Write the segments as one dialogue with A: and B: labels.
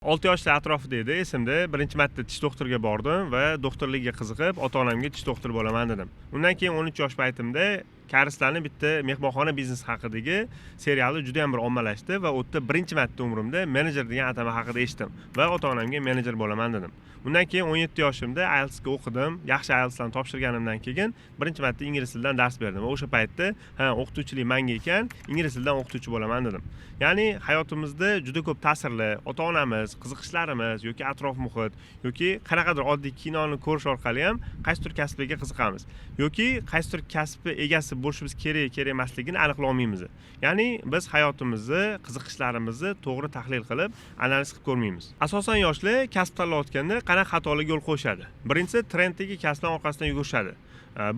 A: 6 yoshlar atrofida edi, esimda. Birinchi marta tish doktoriga bordim va doktorlikka qiziqib, ota-onamga tish doktori bo'laman dedim. Undan keyin 13 yosh paytimda karislarning bitta mehmonxona biznesi haqidagi seriali juda ham bir ommalashdi va u yerda birinchi marta umrimda menejer degan atama haqida eshitdim va ota-onamga menejer bo'laman dedim. Undan keyin 17 yoshimda IELTS ga o'qidim. Yaxshi IELTS larni topshirganimdan keyin birinchi marta ingliz tilidan dars berdim. O'sha paytda o'qituvchilik menga ekan, ingliz tilidan o'qituvchi bo'laman dedim. Ya'ni hayotimizda juda ko'p ta'sirli ota-onamiz, qiziqishlarimiz yoki atrof muhit yoki qanaqadir oddiy kinoni ko'rish orqali ham qaysidir kasbga qiziqamiz yoki qaysidir kasbi egasi bo'lishimiz kerak emasligini aniqlay olmaymiz. Ya'ni biz hayotimizni, qiziqishlarimizni to'g'ri tahlil qilib, analiz qilib ko'rmaymiz. Asosan yoshlar kasb tanlayotganda qanaqa xatolarga yo'l qo'yishadi? Birinchisi, trenddagi kasblar orqasidan yugurishadi.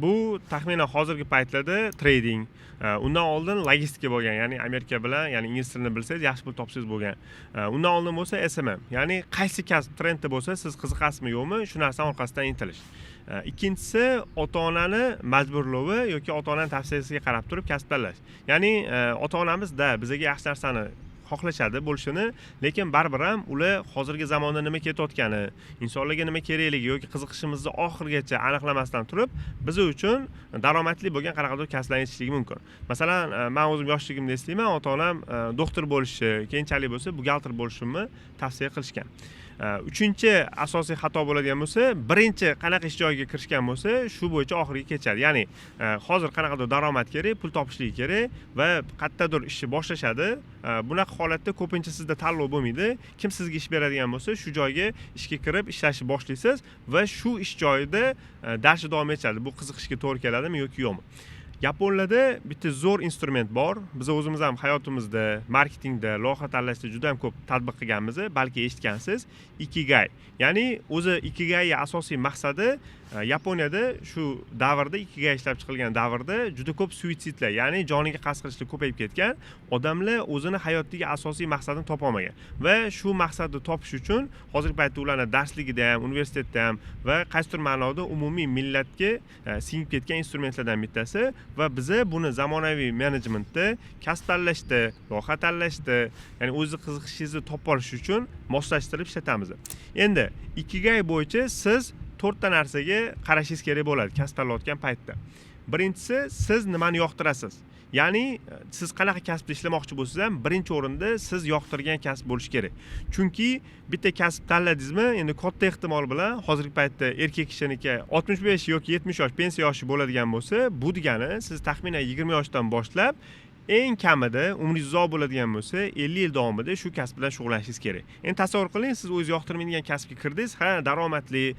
A: Bu taxminan hozirgi paytlarda trading, undan oldin logistika bo'lgan, ya'ni Amerika bilan, ya'ni ingliz tilini bilsangiz, yaxshi pul topsangiz bo'lgan. Undan oldin bo'lsa SMM, ya'ni qaysi kasb trendda bo'lsa, siz qiziqasizmi yo'qmi, shu narsa orqasidan intilish. Ikkinchisi, ota-onani majburlovi yoki ota-onaning tavsiyasiga qarab turib kasb tanlash. Ya'ni ota-onamiz bizga yaxshi narsani xohlashadi bo'lishini, lekin baribir ham ular hozirgi zamonda nima ketayotgani, insonlarga nima kerakligi yoki qiziqishimizni oxirigacha aniqlamasdan turib, biz uchun daromadli bo'lgan qanaqadir kasblarni yetishligi mumkin. Masalan, men o'zim yoshligimda eslayman, ota-onam doktor bo'lishi, keyinchalik bo'lsa buxgalter bo'lishimni tavsiya qilishgan. Uchinchi asosiy xato bo'ladigan bo'lsa, birinchi qanaqa ish joyiga kirishgan bo'lsa, shu bo'yicha oxiriga kechadi. Ya'ni hozir qanaqadir daromad kerak, pul topishligi kerak va qayerdadir ishni boshlashadi. Bunaqa holatda ko'pincha sizda tanlov bo'lmaydi. Kim sizga ish beradigan bo'lsa, shu joyga ishga kirib ishlashni boshlaysiz va shu ish joyida darsni davom etadi. Bu qiziqishga to'g'ri keladimi yoki yo'qmi? Yaponlarda bitta zo'r instrument bor. Biz o'zimiz ham hayotimizda, marketingda, loyiha tanlashda juda ham ko'p tatbiq qilganmiz, balki eshitgansiz. Ikigai. Ya'ni o'zi Ikigai asosiy maqsadi Yaponiyada shu davrda, Ikigai ishlab chiqilgan davrda juda ko'p suitsidlar, ya'ni joniga qasd qilishlar ko'payib ketgan. Odamlar o'zini hayotdagi asosiy maqsadini topa olmagan va shu maqsadni topish uchun hozirgi paytda ularning darsligida ham, universitetda ham va qaysidir ma'noda umumiy millatga singib ketgan instrumentlardan bittasi va biza buni zamonaviy menejmentda, kasb tanlashda, loyiha tanlashda, ya'ni o'zi qiziqishingizni topib olish uchun moslashtirib ishlatamiz. Endi Ikigai bo'yicha siz 4 ta narsaga qarashingiz kerak bo'ladi kasb tanlayotgan paytda. Birinchisi, siz nimani yoqtirasiz? Ya'ni siz qanaqa kasbda ishlamoqchi bo'lsangiz ham birinchi o'rinda siz yoqtirgan kasb bo'lishi kerak. Chunki bitta kasb tanladingizmi, endi katta ehtimol bilan hozirgi paytda erkak kishiniki 65 yoki 70 yosh pensiya yoshi bo'ladigan bo'lsa, bu degani siz taxminan 20 yoshdan boshlab eng kamida umringiz uzoq bo'ladigan bo'lsa, 50 yil davomida shu kasb bilan shug'ullanishingiz kerak. Endi tasavvur qiling, siz o'zingiz yoqtirmaydigan kasbga kirdingiz, daromadli,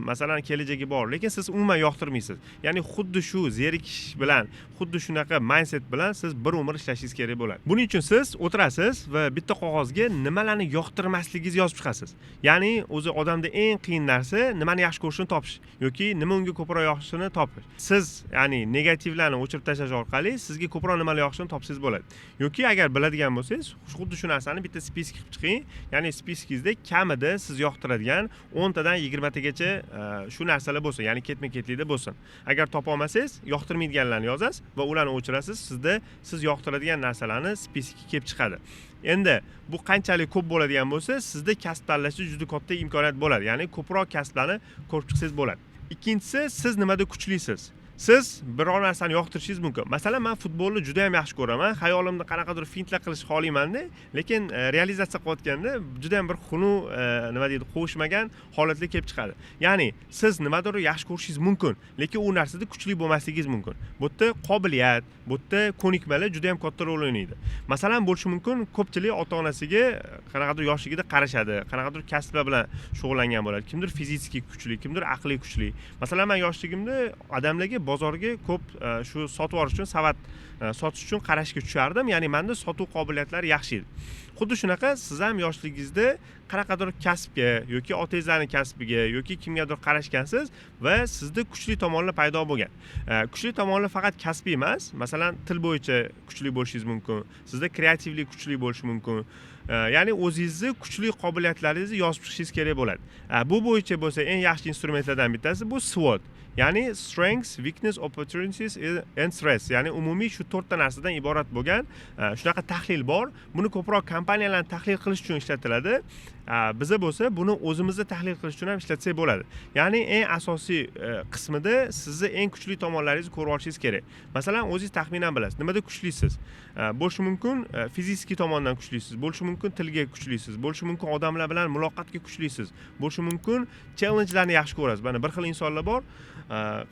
A: masalan, kelajagi bor, lekin siz umuman yoqtirmaysiz. Ya'ni xuddi shu zerikish bilan, xuddi shunaqa mindset bilan siz bir umr ishlashingiz kerak bo'ladi. Buning uchun siz o'tirasiz va bitta qog'ozga nimalarni yoqtirmasligingizni yozib chiqasiz. Ya'ni o'zi odamda eng qiyin narsa nimani yaxshi ko'rishini topish yoki nima unga ko'proq yoqishini topish. Siz, ya'ni negativlarni o'chirib tashlash orqali sizga ko'proq nimalar yoqishini topsangiz bo'ladi. Yoki agar biladigan bo'lsangiz, xuddi shu narsani bitta spisk qilib chiqing. Ya'ni spiskingizda kamida siz yoqtiradigan 10 tadan 20 tagacha shu narsalar bo'lsin, ya'ni ketma-ketlikda bo'lsin. Agar topa olmasangiz, yoqtirmaydiganlarni yozasiz va ularni o'chirasiz. Sizda siz yoqtiradigan narsalarni spiskga kelib chiqadi. Endi bu qanchalik ko'p bo'ladigan bo'lsa, sizda kasb tanlashda juda katta imkoniyat bo'ladi. Ya'ni ko'proq kasblarni ko'rib chiqsangiz bo'ladi. Ikkinchisi, siz nimada kuchlisiz? Siz biror narsani yoqtirishingiz mumkin. Masalan, men futbolni juda ham yaxshi ko'raman. Xayolimda qanaqadir fintlar qilish xohlaymanda, lekin realizatsiya qilayotganda juda ham bir qo'shmagan holatlar kelib chiqadi. Ya'ni siz nimadir yaxshi ko'rishingiz mumkin, lekin u narsada kuchli bo'lmasligingiz mumkin. Bu yerda qobiliyat, bu yerda ko'nikmalar juda ham katta rol o'ynaydi. Masalan, bo'lishi mumkin, ko'pchilik ota-onasiga qanaqadir yoshligida qarashadi, qanaqadir kasblar bilan shug'ullangan bo'ladi. Kimdir fiziki kuchli, kimdir aqliy kuchli. Masalan, men yoshligimda odamlarga bozorga ko'p shu sotib olish uchun, savat sotish uchun qarashga tushardim. Ya'ni menda sotuv qobiliyatlari yaxshi edi. Xuddi shunaqa siz ham yoshligingizda qanaqadir kasbga yoki otangizlarning kasbiga yoki kimgadir qarashgansiz va sizda kuchli tomonlar paydo bo'lgan. Kuchli tomonlar faqat kasbiy emas, masalan, til bo'yicha kuchli bo'lishingiz mumkin, sizda kreativlik kuchli bo'lishi mumkin. Ya'ni o'zingizni kuchli qobiliyatlaringizni yozib chiqishingiz kerak bo'ladi. Bu bo'yicha bo'lsa eng yaxshi instrumentlardan bittasi bu SWOT. Ya'ni strengths, weakness, opportunities and threats. Ya'ni umumiy shu 4 ta narsadan iborat bo'lgan shunaqa tahlil bor. Buni ko'proq kompaniyalarni tahlil qilish uchun ishlatiladi. Biza bo'lsa buni o'zimizni tahlil qilish uchun ham ishlatsak bo'ladi. Ya'ni eng asosiy qismida sizni eng kuchli tomonlaringizni ko'rib olishingiz kerak. Masalan, o'zingiz taxminan bilasiz, nimada kuchlisiz. Bo'lishi mumkin fiziki tomondan kuchlisiz, bo'lishi mumkin tilga kuchlisiz, bo'lishi mumkin odamlar bilan muloqotga kuchlisiz, bo'lishi mumkin challenge'larni yaxshi ko'rasiz. Mana bir xil insonlar bor,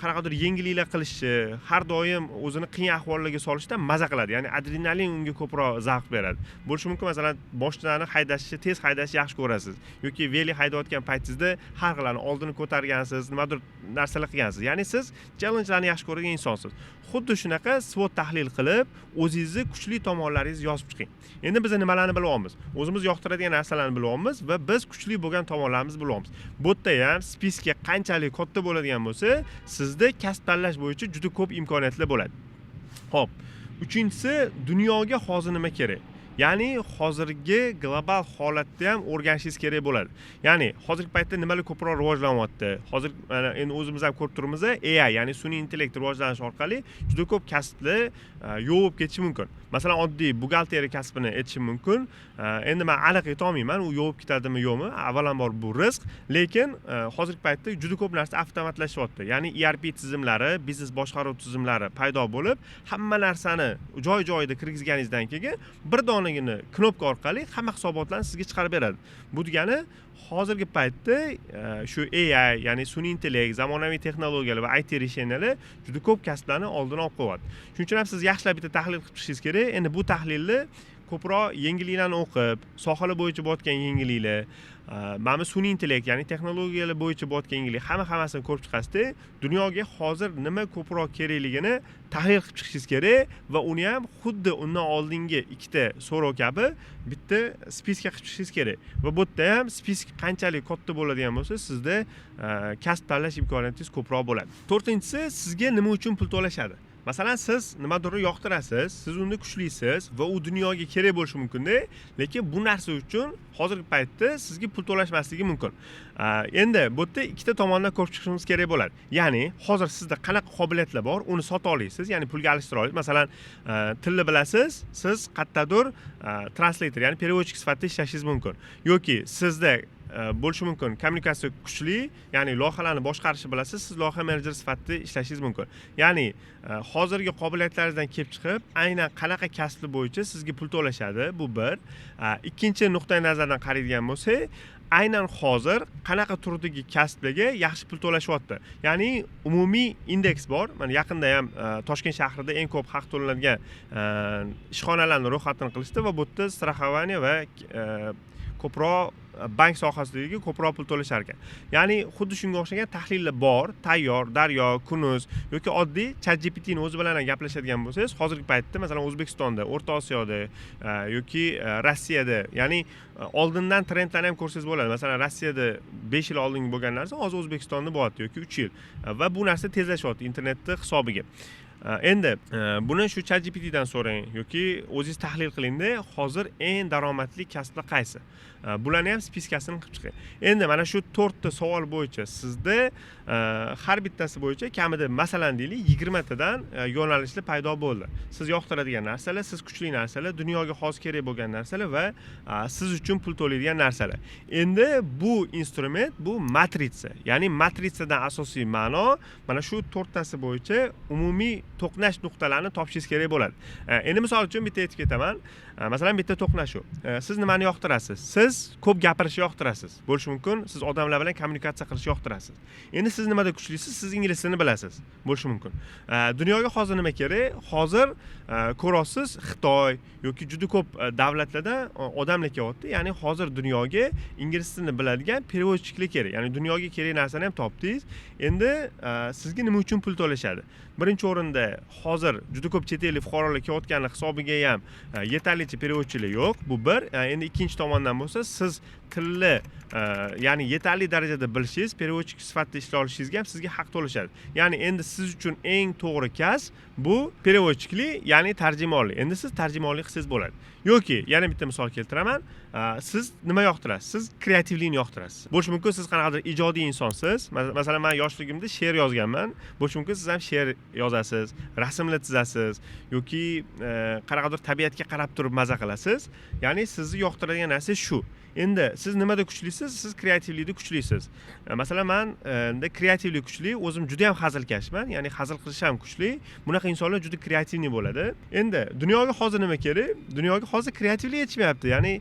A: qanaqadir yengilliklar qilishni, har doim o'zini qiyin ahvollarga solishdan maza qiladi. Ya'ni adrenalin unga ko'proq zavq beradi. Bo'lishi mumkin masalan boshlarni haydashni, tez haydashni yaxshi ko'rasiz yoki veli haydayotgan paytingizda har xillarni oldini ko'targansiz, nimadir narsalar qilgansiz. Ya'ni siz challenge'larni yaxshi ko'rgan insonsiz. Xuddi shunaqa SWOT tahlil qilib, o'zingizni kuchli tomonlaringizni yozib chiqing. Endi biz nimalarni bilyapmiz? O'zimiz yoqtiradigan narsalarni bilyapmiz va biz kuchli bo'lgan tomonlarimizni bilyapmiz. Bu yerda ham spiska qanchalik katta bo'ladigan bo'lsa, sizda kasb tanlash bo'yicha juda ko'p imkoniyatlar bo'ladi. Xo'p, uchinchisi, dunyoga hozir nima kerak? Ya'ni hozirgi global holatda ham o'rganishingiz kerak bo'ladi. Ya'ni hozirgi paytda nimalar ko'proq rivojlanyapti? Hozir endi o'zimiz ham ko'rib turibmiz, AI, ya'ni sun'iy intellekt rivojlanishi orqali juda ko'p kasblar yo'q ketishi mumkin. Masalan, oddiy buxgalteriya kasbini aytishim mumkin. Endi men aniq ayta olmayman, u yo'q ketadimi, yo'qmi? Avvalambor bu rizq, lekin hozirgi paytda juda ko'p narsa avtomatlashyapti. Ya'ni ERP tizimlari, biznes boshqaruv tizimlari paydo bo'lib, hamma narsani joy-joyida kirgizganingizdan keyin bir donagina knopka orqali hamma hisobotlarni sizga chiqarib beradi. Bu degani hozirgi paytda shu AI, ya'ni sun'iy intellekt, zamonaviy texnologiyalar va IT решениялар juda ko'p kasblarni oldini olib qo'yadi. Shuning uchun ham siz yaxshilab bitta tahlil qilib chiqishingiz kerak. Endi bu tahlilni ko'proq yengilliklarni o'qib, sohalar bo'yicha bo'layotgan yengilliklar, mana sun'iy intellekt, ya'ni texnologiyalar bo'yicha bo'layotgan yengillik hammasini ko'rib chiqasizda, dunyoga hozir nima ko'proq kerakligini tahlil qilib chiqishingiz kerak va uni ham xuddi undan oldingi ikkita so'rov kabi bitta spiska qilib chiqishingiz kerak. Va bu yerda ham spisk qanchalik katta bo'ladigan bo'lsa, sizda kasb tanlash imkoniyatingiz ko'proq bo'ladi. To'rtinchisi, sizga nima uchun pul to'lashadi? Masalan, siz nimadir yoqtirasiz, siz uni kuchlisiz va u dunyoga kerak bo'lishi mumkin-da, lekin bu narsa uchun hozirgi paytda sizga pul to'lashmasligi mumkin. Endi bu yerda ikkita tomondan ko'rib chiqishimiz kerak bo'ladi. Ya'ni, hozir sizda qanaqa qobiliyatlar bor, uni sota olasiz, ya'ni pulga alishtira olasiz. Masalan, tilni bilasiz, siz qayerdadir translator, ya'ni переводчик sifatida ishlashingiz mumkin. Yoki sizda bo'lishi mumkin kommunikatsiya kuchli, ya'ni loyihalarni boshqarishni bilasiz, siz loyiha menejer sifatida ishlashingiz mumkin. Ya'ni hozirgi qobiliyatlaringizdan kelib chiqib, aynan qanaqa kasb bo'yicha sizga pul to'lashadi, bu bir. Ikkinchi nuqtai nazardan qaraydigan bo'lsak, aynan hozir qanaqa turdagi kasblarga yaxshi pul to'lashyapti. Ya'ni umumiy indeks bor. Mana yaqinda ham Toshkent shahrida eng ko'p haq to'lanadigan ishxonalarning ro'yxatini qilishdi va bu yerda страхование va ko'proq bank sohasidagi ko'proq pul to'lashar ekan. Ya'ni xuddi shunga o'xshagan tahlillar bor, tayyor, Daryo, Kunuz yoki oddiy ChatGPT ni o'zi bilan gaplashadigan bo'lsangiz, hozirgi paytda masalan O'zbekistonda, O'rta Osiyoda yoki Rossiyada, ya'ni oldindan trendlarni ham ko'rsangiz bo'ladi. Masalan, Rossiyada 5 yil oldin bo'lgan narsa hozir O'zbekistonda bo'lyapti yoki 3 yil. Va bu narsa tezlashyapti internetda hisobiga. Endi buni shu ChatGPT dan so'rang yoki o'zingiz tahlil qilingda, hozir eng daromadli kasblar qaysi? Bularni ham spiskasini qilib chiqing. Endi mana shu 4 ta savol bo'yicha sizda har bittasi bo'yicha kamida masalan deylik 20 tadan yo'nalishlar paydo bo'ldi. Siz yoqtiradigan narsalar, siz kuchli narsalar, dunyoga xos kerak bo'lgan narsalar va siz uchun pul to'laydigan narsalar. Endi bu instrument, bu matritsa. Ya'ni matritsadan asosiy ma'no mana shu 4 tasi bo'yicha umumiy to'qnash nuqtalarini topishingiz kerak bo'ladi. Endi misol uchun bitta aytib ketaman. Masalan, bitta to'qnashuv. Siz nimani yoqtirasiz? Siz ko'p gapirishni yoqtirasiz. Bo'lishi mumkin, siz odamlar bilan kommunikatsiya qilishni yoqtirasiz. Endi siz nimada kuchlisiz? Siz ingliz tilini bilasiz. Bo'lishi mumkin. Dunyoga hozir nima kerak? Hozir ko'rasiz, Xitoy yoki juda ko'p davlatlarda odamlar kelyapti. Ya'ni hozir dunyoga ingliz tilini biladigan переводчикlar kerak. Ya'ni dunyoga kerak narsani ham topdingiz. Endi sizga nima uchun pul to'lashadi? Birinchi o'rinda hozir juda ko'p chet ellik fuqarolar kelayotgani hisobiga ham yetarlicha переводчиlar yo'q. Bu bir. Endi ikkinchi tomondan bo'lsa, siz tilni ya'ni yetarli darajada bilishingiz, переводчик sifatida ishlay olishingizga ham sizga haq to'lashadi. Ya'ni endi siz uchun eng to'g'ri kasb bu переводчикlik, ya'ni tarjimonlik. Endi siz tarjimonlik qilsangiz bo'ladi. Yoki yana bitta misol keltiraman. Siz nima yoqtirasiz? Siz kreativlikni yoqtirasiz. Bo'lishi mumkin siz qanaqadir ijodiy insonsiz. Masalan, men yoshligimda she'r yozganman. Bo'lishi mumkin siz ham she'r yozasiz, rasmlar chizasiz yoki qanaqadir tabiatga qarab turib maza qilasiz. Ya'ni sizni yoqtiradigan narsa shu. Endi siz nimada kuchlisiz? Siz kreativlikda kuchlisiz. Masalan, men endi kreativlik kuchli, o'zim juda ham hazilkashman, ya'ni hazil qilish ham kuchli. Bunaqa insonlar juda kreativniy bo'ladi. Endi dunyoga hozir nima kerak? Dunyoga hozir kreativlik yetishmayapti. Ya'ni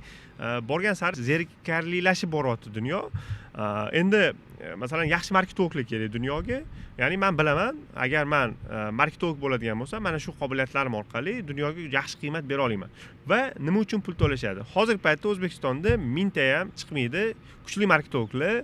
A: borgan sari zerikarlilashib boryapti dunyo. Endi masalan yaxshi marketologlar kerak dunyoga. Ya'ni men bilaman, agar men marketolog bo'ladigan bo'lsam, mana shu qobiliyatlarim orqali dunyoga yaxshi qiymat bera olaman. Va nima uchun pul to'lashadi? Hozirgi paytda O'zbekistonda mingta ham chiqmaydi kuchli marketologlar,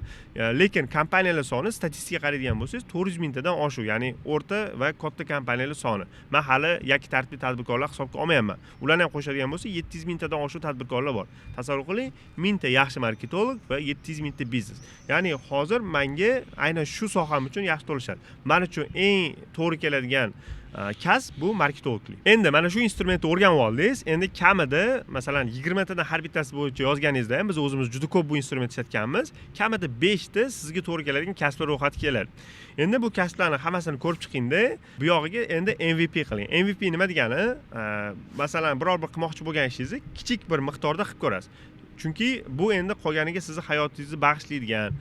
A: lekin kompaniyalar soni statistikaga qaraydigan bo'lsangiz 400 mingtadan oshuv, ya'ni o'rta va katta kompaniyalar soni. Men hali yakka tartibli tadbirkorlar hisobga olmayapman. Ularni ham qo'shadigan bo'lsa 700 mingtadan oshuv tadbirkorlar bor. Tasavvur qiling, 1000 ta yaxshi marketolog va 700 mingta biznes. Ya'ni hozir menga aynan shu soham uchun yaxshi to'lashadi. Men uchun eng to'g'ri keladigan kasb bu marketologlik. Endi mana shu instrumentni o'rganib oldingiz. Endi kamida masalan 20 tadan har bittasi bo'yicha yozganingizda ham biz o'zimiz juda ko'p bu instrument ishlatganmiz. Kamida 5 ta sizga to'g'ri keladigan kasblar ro'yxati keladi. Endi bu kasblarni hammasini ko'rib chiqingda, bu yog'iga endi MVP qiling. MVP nima degani? Masalan, biror bir qilmoqchi bo'lgan ishingizni kichik bir miqdorda qilib ko'rasiz. Chunki bu endi qolganiga sizni hayotingizni bag'ishlaydigan,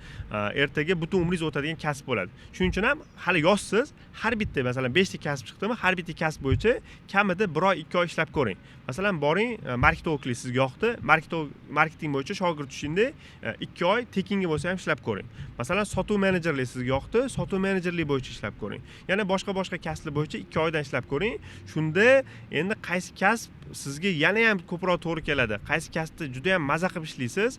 A: ertaga butun umringiz o'tadigan kasb bo'ladi. Shuning uchun ham hali yoshsiz, har bitta masalan 5 ta kasb chiqdimi, har bitta kasb bo'yicha kamida 1 oy 2 oy ishlab ko'ring. Masalan, boring marketologlik sizga yoqdi, marketing bo'yicha shogird tushingda 2 oy tekinga bo'lsa ham ishlab ko'ring. Masalan, sotuv menejerlik sizga yoqdi, sotuv menejerlik bo'yicha ishlab ko'ring. Yana boshqa kasblar bo'yicha 2 oydan ishlab ko'ring. Shunda endi qaysi kasb sizga yana ham ko'proq to'g'ri keladi, qaysi kasbda juda ham maza qilib ishlaysiz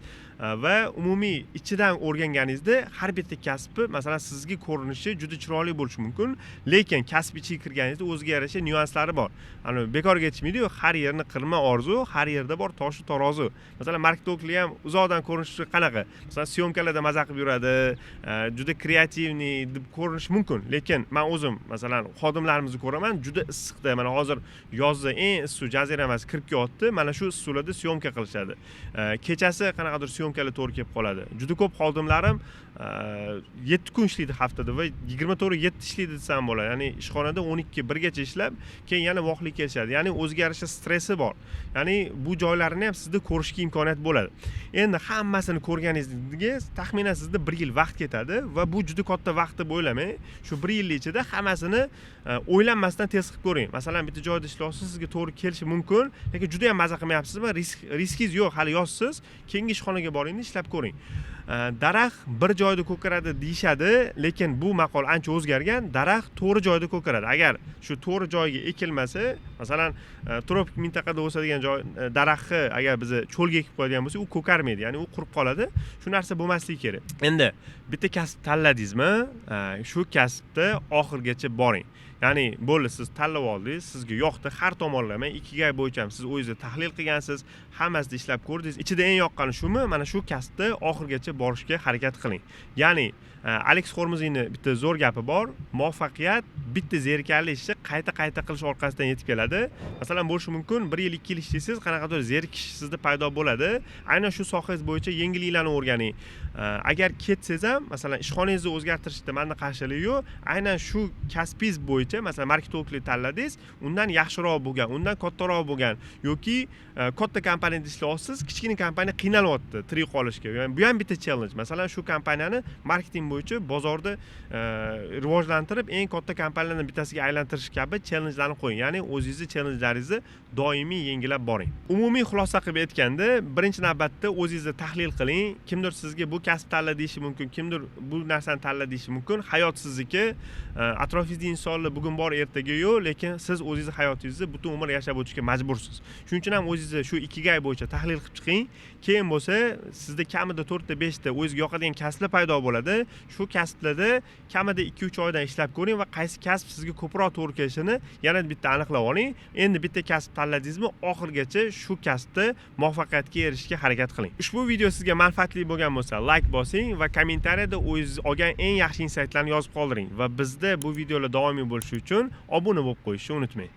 A: va umumiy ichidan o'rganganingizda har bitta kasbi masalan sizga ko'rinishi juda chiroyli bo'lishi mumkin, lekin kasb ichiga kirganingizda o'ziga yarasha nyuanslari bor. Ana bekorga aytishmaydi-ku, har yerni qirma orzu, har yerda bor toshi tarozi. Masalan, marketologlar ham uzoqdan ko'rinishi qanaqa? Masalan, syomkalarda maza qilib yuradi, juda kreativniy deb ko'rinishi mumkin, lekin men o'zim masalan xodimlarimizni ko'raman, juda issiqda. Mana hozir yozda eng issiq jaziramasi kirib kelyapti. Mana shu issiqlarda syomka qilishadi. Kechasi qanaqadir syomkalar to'g'ri kelib qoladi. Juda ko'p xodimlarim 7 kun ishlaydi haftada va 24/7 ishlaydi desam bo'ladi. Ya'ni ishxonada 12 gacha ishlab, keyin yana voqlik kelishadi. Ya'ni o'ziga yarasha stressi bor. Ya'ni bu joylarni ham sizda ko'rishga imkoniyat bo'ladi. Endi hammasini ko'rganingizga taxminan sizda 1 yil vaqt ketadi va bu juda katta vaqt deb o'ylamang. Shu 1 yillik ichida hammasini o'ylanmasdan tez qilib ko'ring. Masalan, bitta joyda ishlaysiz, sizga to'g'ri kelishi mumkin, lekin juda ham maza qilmayapsizmi? Riskingiz yo'q, hali yoshsiz. Keyingi ishxonaga boringda ishlab ko'ring. Daraxt bir joyda ko'karadi deyshadi, lekin bu maqol ancha o'zgargan. Daraxt to'g'ri joyda ko'karadi. Agar shu to'g'ri joyga ekilmasa, masalan, tropik mintaqada o'sadigan joy daraxtni agar biz cho'lga ekib qo'yadigan bo'lsak, u ko'karmaydi, ya'ni u qurib qoladi. Shu narsa bo'lmasligi kerak. Endi bitta kasb tanladingizmi, shu kasbda oxirgacha boring. Ya'ni bo'ldi, siz tanlab oldingiz, sizga yoqdi, har tomonlama ikigai bo'yicha ham siz o'zingizni tahlil qilgansiz, hammasini ishlab ko'rdingiz. Ichida eng yoqqani shumi? Mana shu kasbda oxirgacha borishga harakat qiling. Ya'ni Alex Hormoziyning bitta zo'r gapi bor. Muvaffaqiyat bitta zerikarli ishni qayta qilish orqasidan yetib keladi. Masalan, bo'lishi mumkin 1 yil 2 yil ishlaysiz, qanaqadir zerikish sizda paydo bo'ladi. Aynan shu sohangiz bo'yicha yengilliklarni o'rganing. Agar ketsangiz ham, masalan, ishxonangizni o'zgartirishda menda qarshilik yo'q. Aynan shu kasbingiz bo'yicha, masalan, marketologlik tanladingiz, undan yaxshiroq bo'lgan, undan kattaroq bo'lgan yoki katta kompaniyada ishlayapsiz, kichkina kompaniya qiynalyapti tirik qolishga. Ya'ni bu ham bitta challenge. Masalan, shu kompaniyani marketing bo'yicha bozorda rivojlantirib, eng katta kompaniyalardan bittasiga aylantirish kabi challengelarni qo'ying. Ya'ni o'zingizni challenjlaringizni doimiy yengilab boring. Umumiy xulosa qilib aytganda, birinchi navbatda o'zingizni tahlil qiling. Kimdir sizga bu kasb tanla deyishi mumkin, kimdir bu narsani tanla deyishi mumkin. Hayot sizniki, atrofingizdagi insonlar bugun bor ertaga yo'q, lekin siz o'zingiz hayotingizni butun umr yashab o'tishga majbursiz. Shuning uchun ham o'zingizni shu ikigai bo'yicha tahlil qilib chiqing. Keyin bo'lsa sizda kamida 4 ta 5 ta o'zingizga yoqadigan kasblar paydo bo'ladi. Shu kasblarda kamida 2-3 oydan ishlab ko'ring va qaysi kasb sizga ko'proq to'g'ri kelishini yana bitta aniqlab oling. Endi bitta kasb tanladingizmi, oxirgacha shu kasbda muvaffaqiyatga erishishga harakat qiling. Ushbu video sizga manfaatli bo'lgan bo'lsa, like bosing va kommentariyada o'zingiz olgan eng yaxshi insaytlarni yozib qoldiring va bizda bu videolar davomiy bo'lishi uchun obuna bo'lib qo'yishni unutmang.